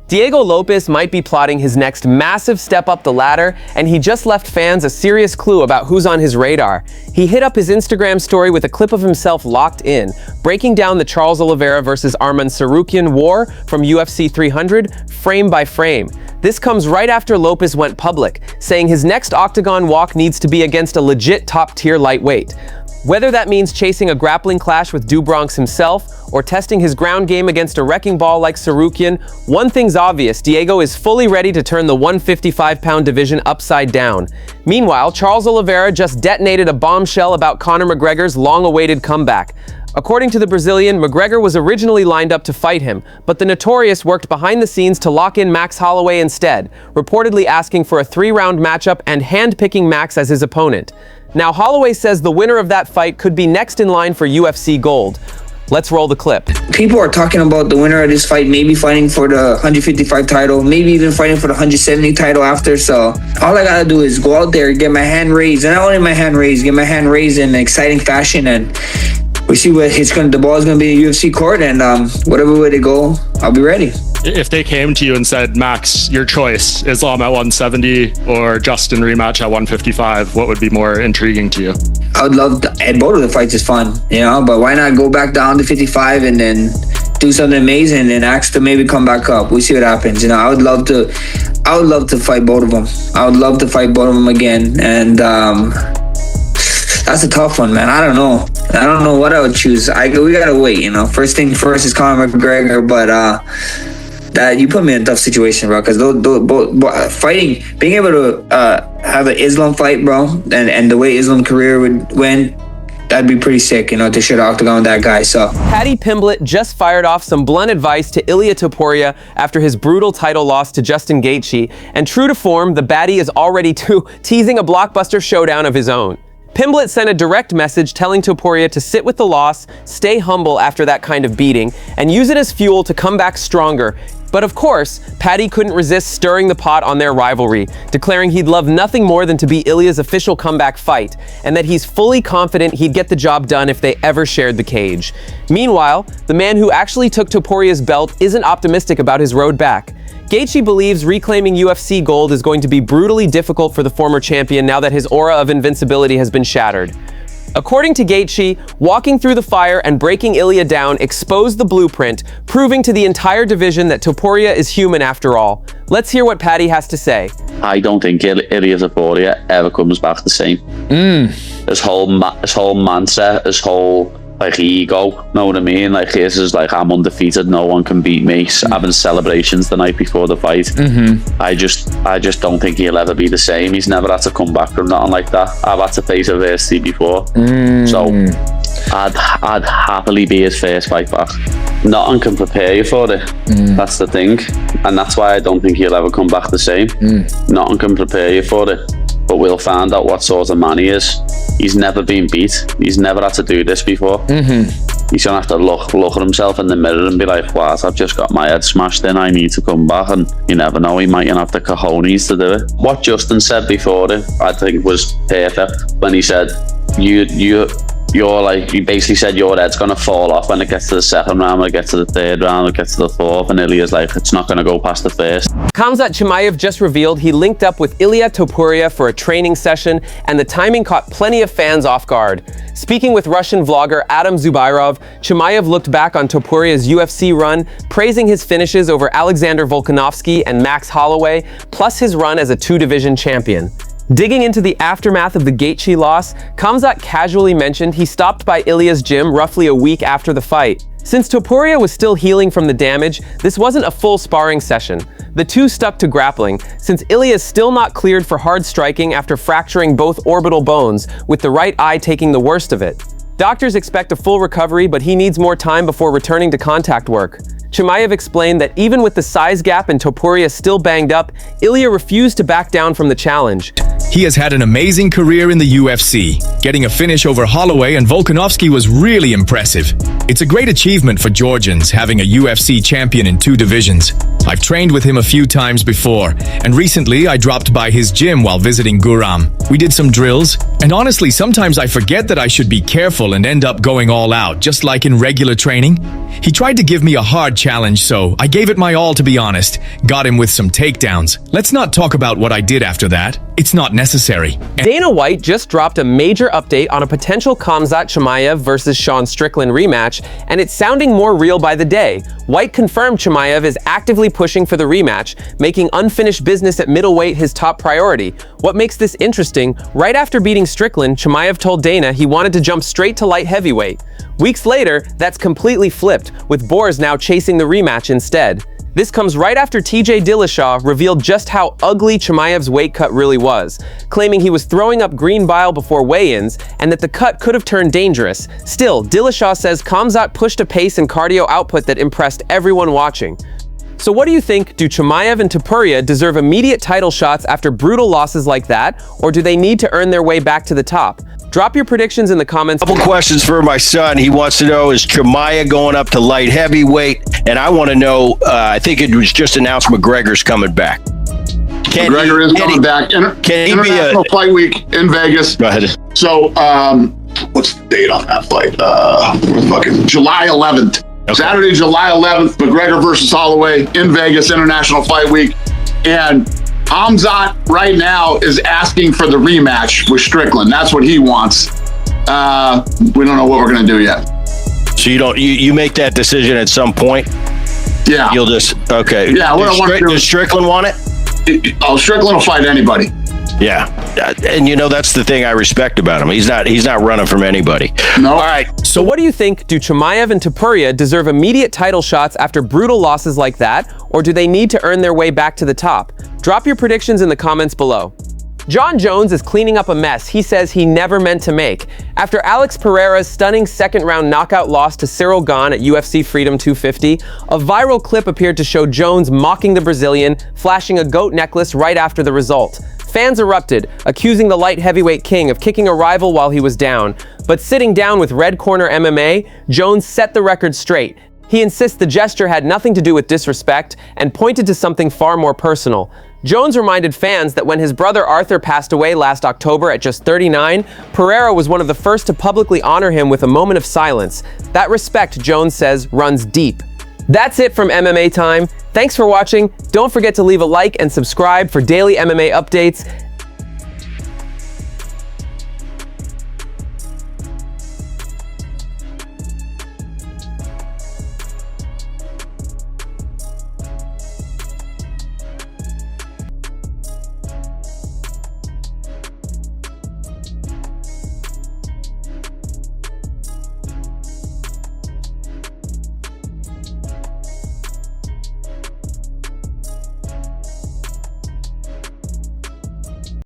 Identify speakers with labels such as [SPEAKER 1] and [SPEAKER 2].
[SPEAKER 1] Diego Lopes might be plotting his next massive step up the ladder, and he just left fans a serious clue about who's on his radar. He hit up his Instagram story with a clip of himself locked in, breaking down the Charles Oliveira versus Arman Tsarukyan war from UFC 300, frame by frame. This comes right after Lopes went public, saying his next octagon walk needs to be against a legit top-tier lightweight. Whether that means chasing a grappling clash with Bronx himself, or testing his ground game against a wrecking ball like Tsarukyan, one thing's obvious: Diego is fully ready to turn the 155-pound division upside down. Meanwhile, Charles Oliveira just detonated a bombshell about Conor McGregor's long-awaited comeback. According to the Brazilian, McGregor was originally lined up to fight him, but the Notorious worked behind the scenes to lock in Max Holloway instead, reportedly asking for a 3-round matchup and hand-picking Max as his opponent. Now, Holloway says the winner of that fight could be next in line for UFC gold. Let's roll the clip.
[SPEAKER 2] People are talking about the winner of this fight maybe fighting for the 155 title, maybe even fighting for the 170 title after. So all I gotta do is go out there, get my hand raised, and not only my hand raised, get my hand raised in an exciting fashion, and we see what the ball is gonna be in UFC court, and whatever way they go, I'll be ready.
[SPEAKER 3] If they came to you and said, Max, your choice, Islam at 170 or Justin rematch at 155, what would be more intriguing to you?
[SPEAKER 2] I would love to, and both of the fights is fun, you know, but why not go back down to 55 and then do something amazing and ask to maybe come back up? We see what happens. You know, I would love to fight both of them. I would love to fight both of them again. And that's a tough one, man. I don't know what I would choose. We gotta wait, you know. First thing first is Conor McGregor, but that you put me in a tough situation, bro. Because both fighting, being able to have an Islam fight, bro, and the way Islam career would win, that'd be pretty sick, you know, to share the octagon with that guy. So
[SPEAKER 1] Paddy Pimblett just fired off some blunt advice to Ilia Topuria after his brutal title loss to Justin Gaethje, and true to form, the baddie is already teasing a blockbuster showdown of his own. Pimblett sent a direct message telling Topuria to sit with the loss, stay humble after that kind of beating, and use it as fuel to come back stronger. But of course, Paddy couldn't resist stirring the pot on their rivalry, declaring he'd love nothing more than to be Ilia's official comeback fight, and that he's fully confident he'd get the job done if they ever shared the cage. Meanwhile, the man who actually took Topuria's belt isn't optimistic about his road back. Gaethje believes reclaiming UFC gold is going to be brutally difficult for the former champion now that his aura of invincibility has been shattered. According to Gaethje, walking through the fire and breaking Ilia down exposed the blueprint, proving to the entire division that Topuria is human after all. Let's hear what Paddy has to say.
[SPEAKER 4] I don't think Ilia Topuria ever comes back the same. His whole mindset, his whole ego, know what I mean? Like, his is like, I'm undefeated, no one can beat me. Having celebrations the night before the fight. I just don't think he'll ever be the same. He's never had to come back from nothing like that. I've had to face adversity before, so I'd happily be his first fight back. Nothing can prepare you for it. That's the thing, and that's why I don't think he'll ever come back the same. Nothing can prepare you for it, but we'll find out what sort of man he is. He's never been beat. He's never had to do this before. He's gonna have to look at himself in the mirror and be like, "What? I've just got my head smashed in. I need to come back." And you never know, he might not have the cojones to do it. What Justin said before it, I think, was perfect when he said, you're like, he basically said your head's gonna fall off when it gets to the second round, when it gets to the third round, when it gets to the fourth, and Ilia's like, it's not gonna go past the first.
[SPEAKER 1] Khamzat Chimaev just revealed he linked up with Ilia Topuria for a training session, and the timing caught plenty of fans off guard. Speaking with Russian vlogger Adam Zubairov, Chimaev looked back on Topuria's UFC run, praising his finishes over Alexander Volkanovski and Max Holloway, plus his run as a 2-division champion. Digging into the aftermath of the Gaethje loss, Khamzat casually mentioned he stopped by Ilia's gym roughly a week after the fight. Since Topuria was still healing from the damage, this wasn't a full sparring session. The two stuck to grappling, since Ilia is still not cleared for hard striking after fracturing both orbital bones, with the right eye taking the worst of it. Doctors expect a full recovery, but he needs more time before returning to contact work. Chimaev explained that even with the size gap and Topuria still banged up, Ilia refused to back down from the challenge.
[SPEAKER 5] He has had an amazing career in the UFC. Getting a finish over Holloway and Volkanovski was really impressive. It's a great achievement for Georgians, having a UFC champion in 2 divisions. I've trained with him a few times before, and recently I dropped by his gym while visiting Guram. We did some drills, and honestly, sometimes I forget that I should be careful and end up going all out, just like in regular training. He tried to give me a hard challenge, so I gave it my all, to be honest. Got him with some takedowns. Let's not talk about what I did after that. It's not necessary.
[SPEAKER 1] Dana White just dropped a major update on a potential Khamzat Chimaev versus Sean Strickland rematch, and it's sounding more real by the day. White confirmed Chimaev is actively pushing for the rematch, making unfinished business at middleweight his top priority. What makes this interesting, right after beating Strickland, Chimaev told Dana he wanted to jump straight to light heavyweight. Weeks later, that's completely flipped, with Boers now chasing the rematch instead. This comes right after TJ Dillashaw revealed just how ugly Chimaev's weight cut really was, claiming he was throwing up green bile before weigh-ins and that the cut could have turned dangerous. Still, Dillashaw says Khamzat pushed a pace and cardio output that impressed everyone watching. So what do you think? Do Chimaev and Topuria deserve immediate title shots after brutal losses like that, or do they need to earn their way back to the top? Drop your predictions in the comments.
[SPEAKER 6] Couple questions for my son. He wants to know, is Chimaev going up to light heavyweight? And I want to know, I think it was just announced McGregor's coming back.
[SPEAKER 7] McGregor is coming back. International Fight Week in Vegas.
[SPEAKER 6] Go ahead.
[SPEAKER 7] So, what's the date on that fight? Fucking July 11th. Okay. Saturday, July 11th, McGregor versus Holloway in Vegas, International Fight Week. And Khamzat right now is asking for the rematch with Strickland. That's what he wants. We don't know what we're going to do yet.
[SPEAKER 6] So you make that decision at some point?
[SPEAKER 7] Yeah.
[SPEAKER 6] You'll just, okay.
[SPEAKER 7] Yeah.
[SPEAKER 6] Does Strickland want it?
[SPEAKER 7] Strickland will fight anybody.
[SPEAKER 6] Yeah. And that's the thing I respect about him. He's not running from anybody.
[SPEAKER 7] No.
[SPEAKER 6] All right.
[SPEAKER 1] So what do you think? Do Chimaev and Topuria deserve immediate title shots after brutal losses like that, or do they need to earn their way back to the top? Drop your predictions in the comments below. Jon Jones is cleaning up a mess he says he never meant to make. After Alex Pereira's stunning second-round knockout loss to Cyril Gane at UFC Freedom 250, a viral clip appeared to show Jones mocking the Brazilian, flashing a goat necklace right after the result. Fans erupted, accusing the light heavyweight king of kicking a rival while he was down. But sitting down with Red Corner MMA, Jones set the record straight. He insists the gesture had nothing to do with disrespect and pointed to something far more personal. Jones reminded fans that when his brother Arthur passed away last October at just 39, Pereira was one of the first to publicly honor him with a moment of silence. That respect, Jones says, runs deep. That's it from MMA Time. Thanks for watching. Don't forget to leave a like and subscribe for daily MMA updates.